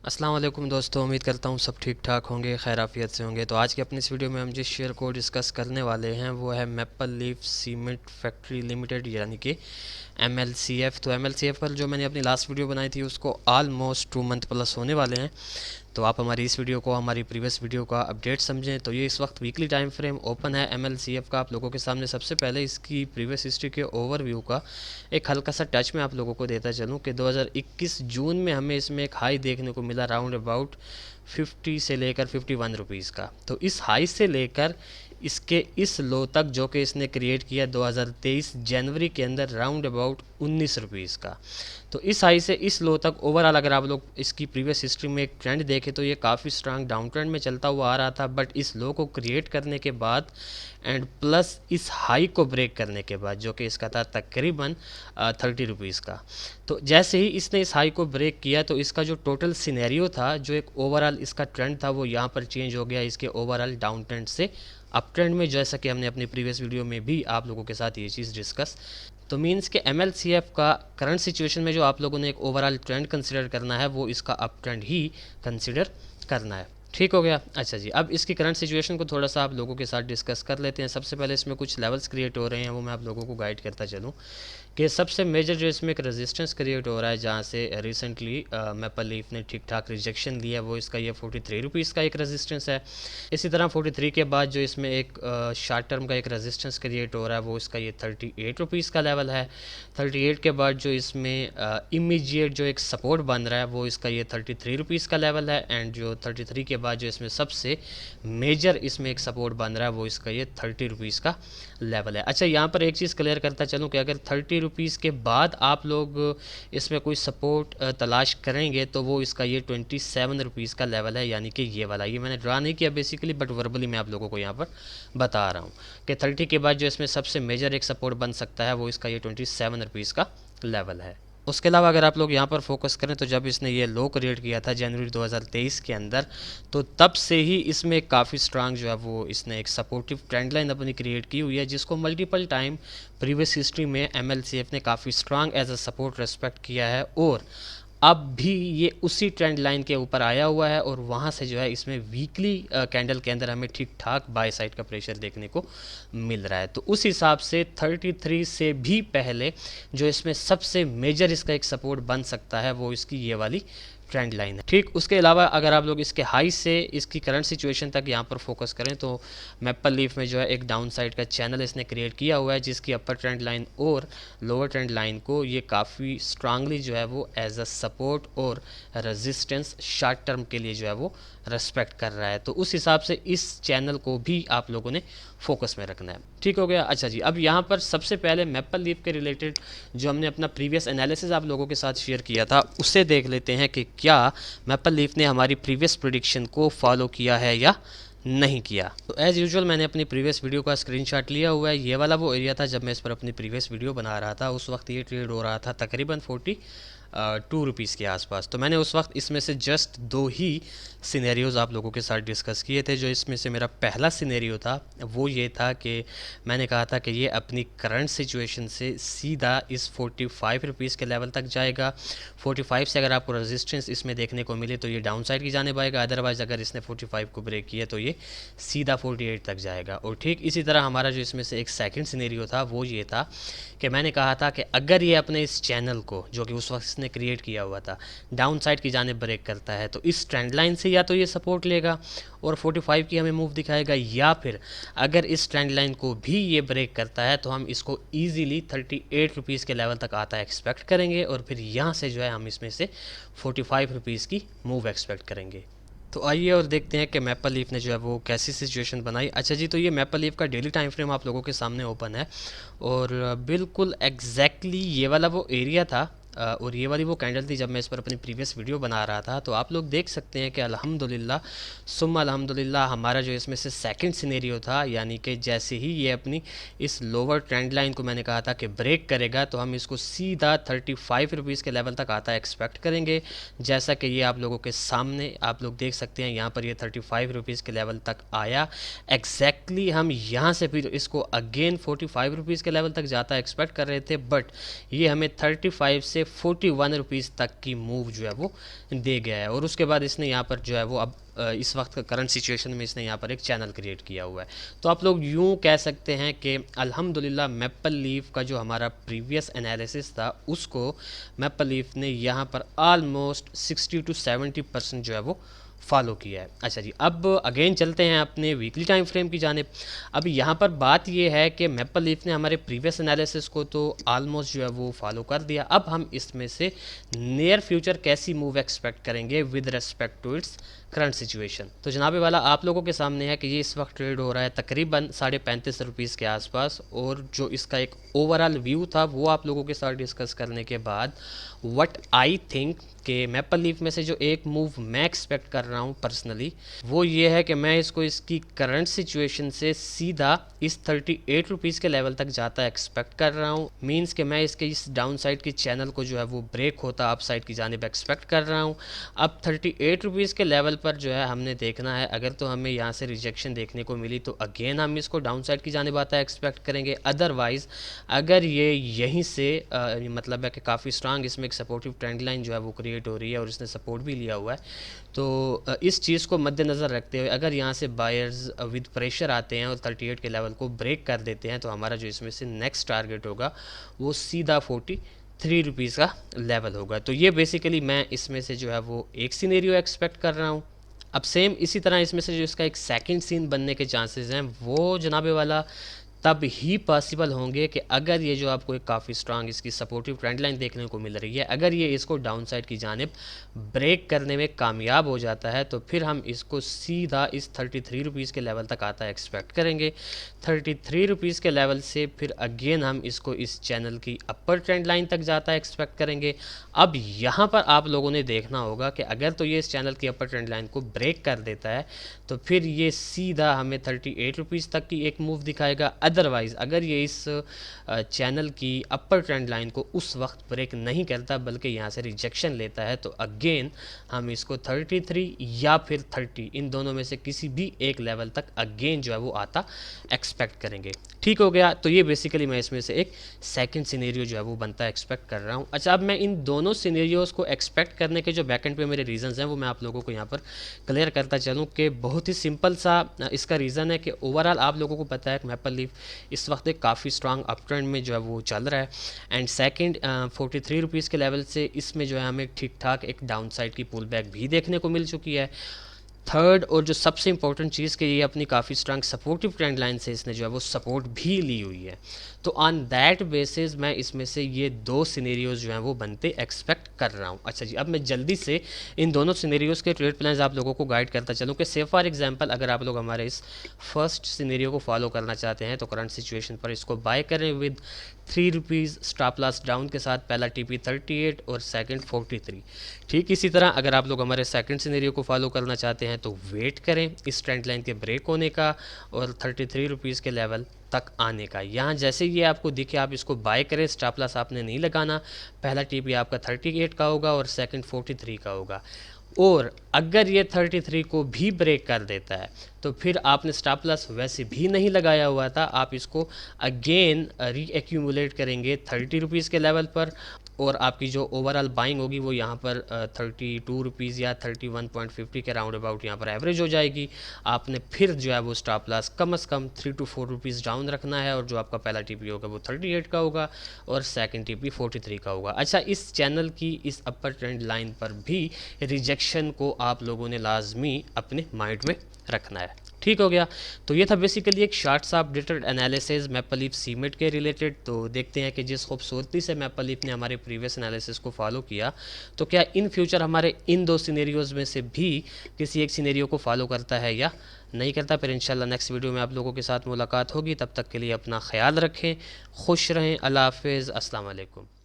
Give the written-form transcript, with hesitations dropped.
अस्सलाम वालेकुम दोस्तों, उम्मीद करता हूँ सब ठीक ठाक होंगे, खैर आफियत से होंगे। तो आज की अपनी इस वीडियो में हम जिस शेयर को डिस्कस करने वाले हैं वो है maple leaf cement factory limited यानी कि MLCF। तो MLCF पर जो मैंने अपनी लास्ट वीडियो बनाई थी उसको ऑलमोस्ट 2 मंथ प्लस होने वाले हैं। तो आप हमारी इस वीडियो को हमारी प्रीवियस वीडियो का अपडेट समझें तो ये इस वक्त वीकली टाइम फ्रेम ओपन है MLCF का आप लोगों के सामने। सबसे पहले इसकी प्रीवियस हिस्ट्री के ओवरव्यू का एक हल्का सा टच मैं आप लोगों को देता चलूँ कि 2021 जून में हमें इसमें एक हाई देखने को मिला राउंड अबाउट 50 से लेकर 51 रुपीज़ का। तो इस हाई से लेकर इसके इस लो तक जो कि इसने क्रिएट किया 2023 जनवरी के अंदर राउंड अबाउट 19 रुपीज़ का। तो इस हाई से इस लो तक ओवरऑल अगर आप लोग इसकी प्रीवियस हिस्ट्री में एक ट्रेंड देखें तो ये काफ़ी स्ट्रांग डाउन ट्रेंड में चलता हुआ आ रहा था, बट इस लो को क्रिएट करने के बाद एंड प्लस इस हाई को ब्रेक करने के बाद जो कि इसका था तकरीबन 30 रुपीज़ का। तो जैसे ही इसने इस हाई को ब्रेक किया तो इसका जो टोटल सिनेरियो था, जो एक ओवरऑल इसका ट्रेंड था, वो यहाँ पर चेंज हो गया इसके ओवरऑल डाउन ट्रेंड से अप ट्रेंड में, जैसा कि हमने अपनी प्रीवियस वीडियो में भी आप लोगों के साथ ये चीज़ डिस्कस। तो मीन्स के MLCF का करंट सिचुएशन में जो आप लोगों ने एक ओवरऑल ट्रेंड कंसिडर करना है वो इसका अप ट्रेंड ही कंसिडर करना है। ठीक हो गया। अच्छा जी, अब इसकी करंट सिचुएशन को थोड़ा सा आप लोगों के साथ डिस्कस कर लेते हैं। सबसे पहले इसमें कुछ लेवल्स क्रिएट हो रहे हैं, वो मैं आप लोगों को गाइड करता चलूँ कि सबसे मेजर जो इसमें एक रेजिस्टेंस क्रिएट हो रहा है जहाँ से रिसेंटली मैपल लीफ ने ठीक ठाक रिजेक्शन दिया, वो इसका ये 43 रुपीज़ का एक रेजिस्टेंस है। इसी तरह 43 के बाद जो इसमें एक शॉर्ट टर्म का एक रेजिस्टेंस क्रिएट हो रहा है वो इसका ये 38 रुपीज़ का लेवल है। 38 के बाद जो इसमें इमीडिएट जो एक सपोर्ट बन रहा है वो इसका ये 33 रुपीज़ का लेवल है। एंड जो 33 के बाद जो इसमें सबसे मेजर इसमें एक सपोर्ट बन रहा है वो इसका ये 30 रुपीज़ का लेवल है। अच्छा, यहाँ पर एक चीज़ क्लियर करता चलूँ कि अगर 30 रुपीज़ के बाद आप लोग इसमें कोई सपोर्ट तलाश करेंगे तो वो इसका ये 27 रुपीज़ का लेवल है, यानी कि ये वाला। ये मैंने ड्रा नहीं किया बेसिकली, बट वर्बली मैं आप लोगों को यहाँ पर बता रहा हूँ कि 30 के बाद जो इसमें सबसे मेजर एक सपोर्ट बन सकता है वो इसका ये 27 रुपीज़ का लेवल है। उसके अलावा अगर आप लोग यहाँ पर फोकस करें तो जब इसने ये लो क्रिएट किया था जनवरी 2023 के अंदर, तो तब से ही इसमें काफ़ी स्ट्रांग जो है वो इसने एक सपोर्टिव ट्रेंड लाइन अपनी क्रिएट की हुई है, जिसको मल्टीपल टाइम प्रीवियस हिस्ट्री में MLCF ने काफ़ी strong as a support respect किया है। और अब भी ये उसी ट्रेंड लाइन के ऊपर आया हुआ है और वहाँ से जो है इसमें वीकली कैंडल के अंदर हमें ठीक ठाक बाय साइड का प्रेशर देखने को मिल रहा है। तो उस हिसाब से 33 से भी पहले जो इसमें सबसे मेजर इसका एक सपोर्ट बन सकता है वो इसकी ये वाली ट्रेंड लाइन है। ठीक, उसके अलावा अगर आप लोग इसके हाई से इसकी करंट सिचुएशन तक यहाँ पर फोकस करें तो मैपल लीफ में जो है एक डाउन साइड का चैनल इसने क्रिएट किया हुआ है, जिसकी अपर ट्रेंड लाइन और लोअर ट्रेंड लाइन को ये काफ़ी स्ट्रांगली जो है वो एज अ सपोर्ट और रेजिस्टेंस शॉर्ट टर्म के लिए जो है वो रेस्पेक्ट कर रहा है। तो उस हिसाब से इस चैनल को भी आप लोगों ने फोकस में रखना है। ठीक हो गया। अच्छा जी, अब यहाँ पर सबसे पहले मैपल लीफ के रिलेटेड जो हमने अपना प्रीवियस एनालिसिस आप लोगों के साथ शेयर किया था उससे देख लेते हैं कि क्या मैपल लीफ ने हमारी प्रीवियस प्रेडिक्शन को फॉलो किया है या नहीं किया। तो एज़ यूजुअल मैंने अपनी प्रीवियस वीडियो का स्क्रीनशॉट लिया हुआ है। ये वाला वो एरिया था जब मैं इस पर अपनी प्रीवियस वीडियो बना रहा था, उस वक्त ये ट्रेड हो रहा था तकरीबन 2 रुपीज़ के आसपास। तो मैंने उस वक्त इसमें से जस्ट 2 ही सिनेरियोज़ आप लोगों के साथ डिस्कस किए थे। जो इसमें से मेरा पहला सिनेरियो था वो ये था कि मैंने कहा था कि ये अपनी करंट सिचुएशन से सीधा इस 45 रुपीज़ के लेवल तक जाएगा। 45 से अगर आपको रेजिस्टेंस इसमें देखने को मिले तो ये डाउन साइड की जाने पाएगा, अदरवाइज़ अगर इसने 45 को ब्रेक किया तो ये सीधा 48 तक जाएगा। और ठीक इसी तरह हमारा जो इसमें से एक सेकंड सिनेरियो था वो ये था कि मैंने कहा था कि अगर ये अपने इस चैनल को जो कि उस वक्त इसने क्रिएट किया हुआ था डाउन साइड की जाने ब्रेक करता है तो इस ट्रेंड लाइन से या तो ये सपोर्ट लेगा और 45 की हमें मूव दिखाएगा, या फिर अगर इस ट्रेंड लाइन को भी ये ब्रेक करता है तो हम इसको ईजिली 38 रुपीज़ के लेवल तक आता एक्सपेक्ट करेंगे और फिर यहाँ से जो है हम इसमें से 45 रुपीज़ की मूव एक्सपेक्ट करेंगे। तो आइए और देखते हैं कि मैपल लीफ ने जो है वो कैसी सिचुएशन बनाई। अच्छा जी, तो ये मैपल लीफ का डेली टाइम फ्रेम आप लोगों के सामने ओपन है और बिल्कुल एग्जैक्टली ये वाला वो एरिया था और ये वाली वो कैंडल थी जब मैं इस पर अपनी प्रीवियस वीडियो बना रहा था। तो आप लोग देख सकते हैं कि अल्हम्दुलिल्लाह सुम्मा अल्हम्दुलिल्लाह हमारा जो इसमें से सेकंड सिनेरियो था, यानी कि जैसे ही ये अपनी इस लोअर ट्रेंड लाइन को मैंने कहा था कि ब्रेक करेगा तो हम इसको सीधा 35 रुपीज़ के लेवल तक आता एक्सपेक्ट करेंगे। जैसा कि ये आप लोगों के सामने आप लोग देख सकते हैं, यहाँ पर ये 35 रुपीज़ के लेवल तक आया एग्जैक्टली। हम यहाँ से फिर इसको अगेन 45 रुपीज़ के लेवल तक जाता एक्सपेक्ट कर रहे थे, बट ये हमें 35 से 41 रुपीज़ तक की मूव जो है वो दे गया है। और उसके बाद इसने यहाँ पर जो है वो अब इस वक्त का करंट सिचुएशन में इसने यहाँ पर एक चैनल क्रिएट किया हुआ है। तो आप लोग यूँ कह सकते हैं कि अल्हम्दुलिल्लाह मैपल लीफ का जो हमारा प्रीवियस एनालिसिस था उसको मैपल लीफ ने यहाँ पर ऑलमोस्ट 60 to 70% जो है वो फॉलो किया है। अच्छा जी, अब अगेन चलते हैं अपने वीकली टाइम फ्रेम की जानिब। अब यहाँ पर बात ये है कि मैपल लीफ ने हमारे प्रीवियस एनालिसिस को तो ऑलमोस्ट जो है वो फॉलो कर दिया। अब हम इसमें से नियर फ्यूचर कैसी मूव एक्सपेक्ट करेंगे with respect to its current situation. तो जनाबे वाला आप लोगों के सामने है कि ये इस वक्त ट्रेड हो रहा है तकरीबन 35.5 रुपीज़ के आसपास, और जो इसका एक ओवरऑल व्यू था वो आप लोगों के साथ डिस्कस करने के बाद व्हाट आई थिंक कि मैपल लीफ में से जो एक मूव मैं एक्सपेक्ट कर रहा हूँ पर्सनली वो ये है कि मैं इसको इसकी करंट सिचुएशन से सीधा इस 38 रुपीज़ के लेवल तक जाता एक्सपेक्ट कर रहा हूँ। मींस कि मैं इसके इस डाउन साइड की चैनल को जो है वो ब्रेक होता अप साइड की जानिब एक्सपेक्ट कर रहा हूँ। अब 38 रुपीज़ के लेवल पर जो है हमने देखना है, अगर तो हमें यहाँ से रिजेक्शन देखने को मिली तो अगेन हम इसको डाउन साइड की जानिब आता एक्सपेक्ट करेंगे। अदरवाइज़ अगर ये यहीं से मतलब है कि काफ़ी स्ट्रांग इसमें एक सपोर्टिव ट्रेंड लाइन जो है वो क्रिएट हो रही है और इसने सपोर्ट भी लिया हुआ है, तो इस चीज़ को मद्देनज़र रखते हुए अगर यहाँ से बायर्स विद प्रेशर आते हैं और 38 के लेवल को ब्रेक कर देते हैं तो हमारा जो इसमें से नेक्स्ट टारगेट होगा वो सीधा 43 रुपीज़ का लेवल होगा। तो ये बेसिकली मैं इसमें से जो है वो एक सिनेरियो एक्सपेक्ट कर रहा हूँ। अब सेम इसी तरह इसमें से जो इसका एक सेकंड सीन बनने के चांसेस हैं वो जनाबे वाला तब ही पॉसिबल होंगे कि अगर ये जो आपको एक काफ़ी स्ट्रांग इसकी सपोर्टिव ट्रेंड लाइन देखने को मिल रही है, अगर ये इसको डाउन साइड की जानिब ब्रेक करने में कामयाब हो जाता है तो फिर हम इसको सीधा इस 33 रुपीज़ के लेवल तक आता एक्सपेक्ट करेंगे। 33 रुपीज़ के लेवल से फिर अगेन हम इसको इस चैनल की अपर ट्रेंड लाइन तक जाता एक्सपेक्ट करेंगे। अब यहाँ पर आप लोगों ने देखना होगा कि अगर तो ये इस चैनल की अपर ट्रेंड लाइन को ब्रेक कर देता है तो फिर ये सीधा हमें 38 रुपीज़ तक की एक मूव दिखाएगा। अदरवाइज़ अगर ये इस चैनल की अपर ट्रेंड लाइन को उस वक्त ब्रेक नहीं करता बल्कि यहाँ से रिजेक्शन लेता है तो अगेन हम इसको 33 या फिर 30 इन दोनों में से किसी भी एक लेवल तक अगेन जो है वो आता एक्सपेक्ट करेंगे। ठीक हो गया। तो ये बेसिकली मैं इसमें से एक सेकंड सिनेरियो जो है वो बनता एक्सपेक्ट कर रहा हूँ। अच्छा, अब मैं इन दोनों सिनेरियोज़ को एक्सपेक्ट करने के जो बैकेंड पे मेरे रीज़न्स हैं वो मैं आप लोगों को यहाँ पर क्लियर करता चलूँ कि बहुत ही सिंपल सा इसका रीज़न है कि ओवरऑल आप लोगों को पता है कि मैपल लीफ इस वक्त एक काफ़ी स्ट्रांग अप ट्रेंड में जो है वो चल रहा है एंड सेकंड 43 रुपीज़ के लेवल से इसमें जो है हमें ठीक ठाक एक डाउन साइड की पुल बैक भी देखने को मिल चुकी है। थर्ड और जो सबसे इंपॉर्टेंट चीज़ कि ये अपनी काफ़ी स्ट्रांग सपोर्टिव ट्रेंड लाइन से इसने जो है वो सपोर्ट भी ली हुई है। तो ऑन दैट बेसिस मैं इसमें से ये दो सिनेरियोज़ जो हैं वो बनते एक्सपेक्ट कर रहा हूँ। अच्छा जी, अब मैं जल्दी से इन दोनों सिनेरियोज़ के ट्रेड प्लान्स आप लोगों को गाइड करता चलूँ कि से फॉर एग्जांपल अगर आप लोग हमारे इस फर्स्ट सिनेरियो को फॉलो करना चाहते हैं तो करंट सिचुएशन पर इसको बाय करें with 3 rupees stop loss down के साथ, पहला टीपी 38 और सेकंड 43। ठीक इसी तरह अगर आप लोग हमारे सेकंड सिनेरियो को फॉलो करना चाहते हैं तो वेट करें इस ट्रेंड लाइन के ब्रेक होने का और 33 रुपीज़ के लेवल तक आने का। यहाँ जैसे ये आपको दिखे आप इसको बाय करें, स्टॉप लॉस आपने नहीं लगाना, पहला टीपी आपका 38 का होगा और सेकंड 43 का होगा। और अगर ये 33 को भी ब्रेक कर देता है तो फिर आपने स्टॉप लॉस वैसे भी नहीं लगाया हुआ था, आप इसको अगेन रीएक्यूमुलेट करेंगे 30 रुपीज़ के लेवल पर और आपकी जो ओवरऑल बाइंग होगी वो यहाँ पर 32 रुपीज़ या 31.50 के राउंड अबाउट यहाँ पर एवरेज हो जाएगी। आपने फिर जो है वो स्टॉप लॉस कम से कम 3 to 4 रुपीज़ डाउन रखना है और जो आपका पहला टीपी होगा वो 38 का होगा और सेकंड टीपी 43 का होगा। अच्छा, इस चैनल की इस अपर ट्रेंड लाइन पर भी रिजेक्शन को आप लोगों ने लाजमी अपने माइंड में रखना है। ठीक हो गया। तो ये था बेसिकली एक शॉर्ट सा updated analysis maple leaf cement के रिलेटेड। तो देखते हैं कि जिस खूबसूरती से मैपल लीफ ने हमारे प्रीवियस एनालिसिस को फॉलो किया तो क्या इन फ्यूचर हमारे इन दो सिनेरियोज़ में से भी किसी एक सिनेरियो को फॉलो करता है या नहीं करता। फिर इंशाल्लाह नेक्स्ट वीडियो में आप लोगों के साथ मुलाकात होगी। तब तक के लिए अपना ख्याल रखें, खुश रहें, अल्लाह हाफिज़, अस्सलाम वालेकुम।